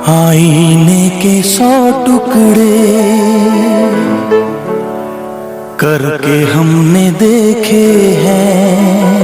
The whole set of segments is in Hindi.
आईने के 100 टुकड़े करके हमने देखे हैं।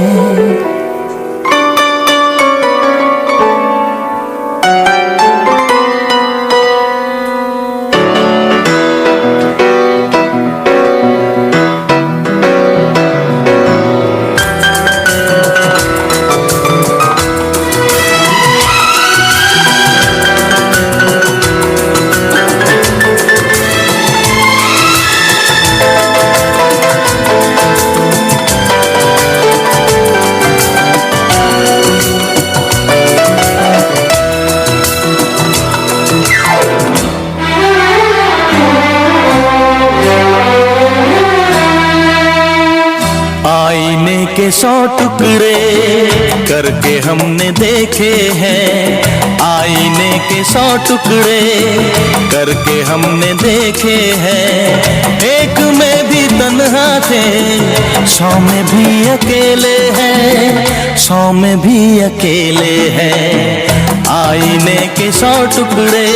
आईने के 100 टुकड़े करके हमने देखे हैं। आईने के 100 टुकड़े करके हमने देखे हैं। एक में भी तन्हा थे, 100 में भी अकेले हैं, 100 में भी अकेले हैं। आईने के 100 टुकड़े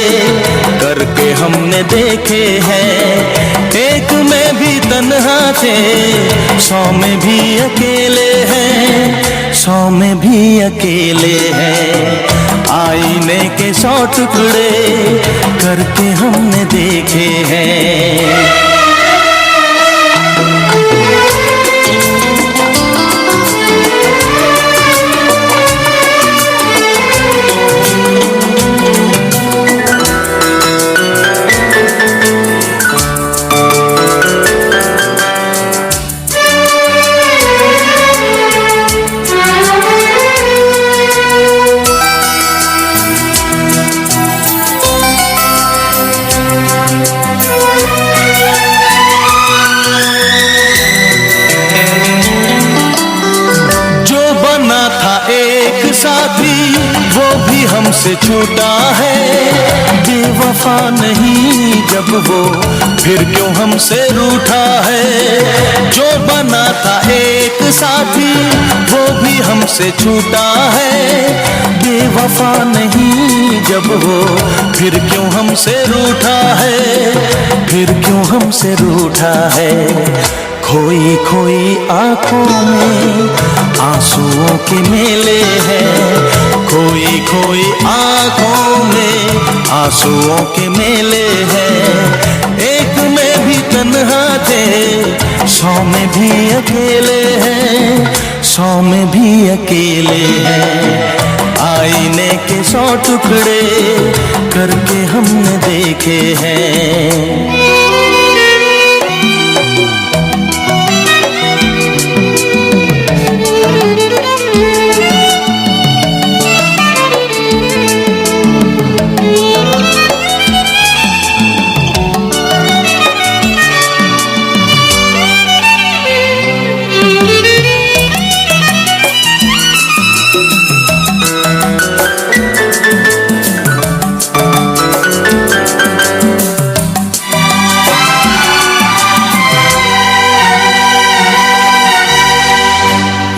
करके हमने देखे हैं। एक में भी तन्हा थे, 100 में भी अकेले हैं, 100 में भी अकेले हैं। आईने के 100 टुकड़े करके हमने देखे हैं। साथी वो भी हमसे छूटा है। बेवफा नहीं जब वो, फिर क्यों हमसे रूठा है। जो बना था एक साथी वो भी हमसे छूटा है। बेवफा नहीं जब वो, फिर क्यों हमसे रूठा है, फिर क्यों हमसे रूठा है। खोई खोई आंखों में आंसुओं के मेले हैं। खोई खोई आंखों में आंसुओं के मेले हैं। एक में भी तन्हा थे, 100 में भी अकेले हैं, 100 में भी अकेले हैं। आईने के 100 टुकड़े करके हमने देखे हैं।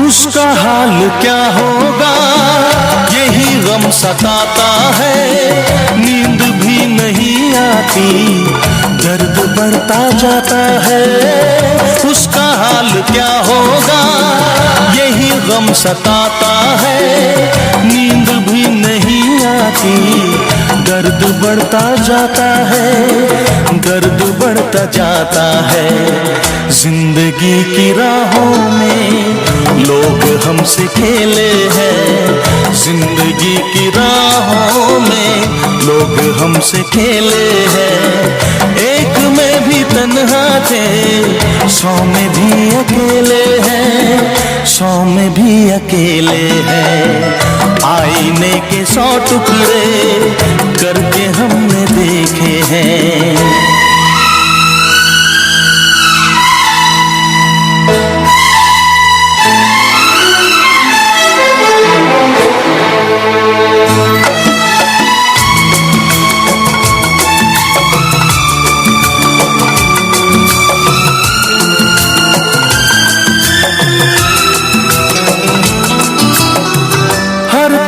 उसका हाल क्या होगा यही गम सताता है। नींद भी नहीं आती, दर्द बढ़ता जाता है। उसका हाल क्या होगा यही गम सताता है। नींद भी नहीं आती, दर्द बढ़ता जाता है, दर्द बढ़ता जाता है। जिंदगी की राहों में लोग हमसे खेले हैं। जिंदगी की राहों में लोग हमसे खेले हैं। एक में भी तन्हा थे, 100 में भी अकेले हैं, 100 में भी अकेले हैं। आईने के 100 टुकड़े करके हमने देखे हैं।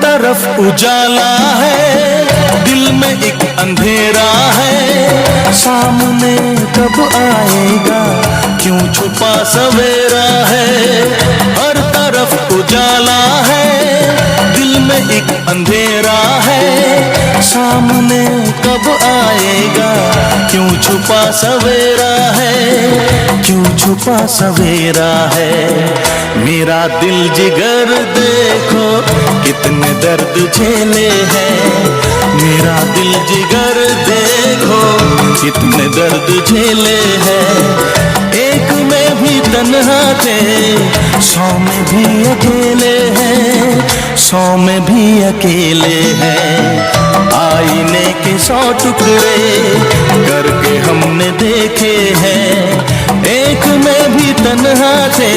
तरफ उजाला है, दिल में एक अंधेरा है, सामने कब आएगा, क्यों छुपा सवेरा है। हर तरफ उजाला है, दिल में एक अंधेरा है, सामने कब आएगा, क्यों छुपा सवेरा है, क्यों छुपा सवेरा है। मेरा दिल जिगर देखो कितने दर्द झेले हैं, मेरा दिल जिगर देखो कितने दर्द झेले हैं। एक में भी तन्हा थे, 100 में भी अकेले हैं, 100 में भी अकेले हैं। आईने के 100 टुकड़े करके हमने देखे हैं, एक में भी तन्हा थे,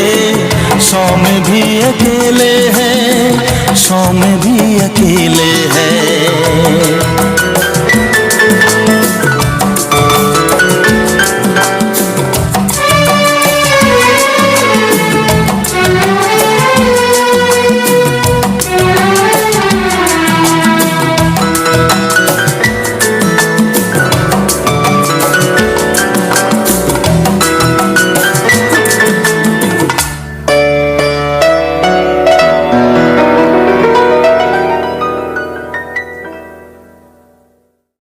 100 में भी अकेले हैं, 100 में भी अकेले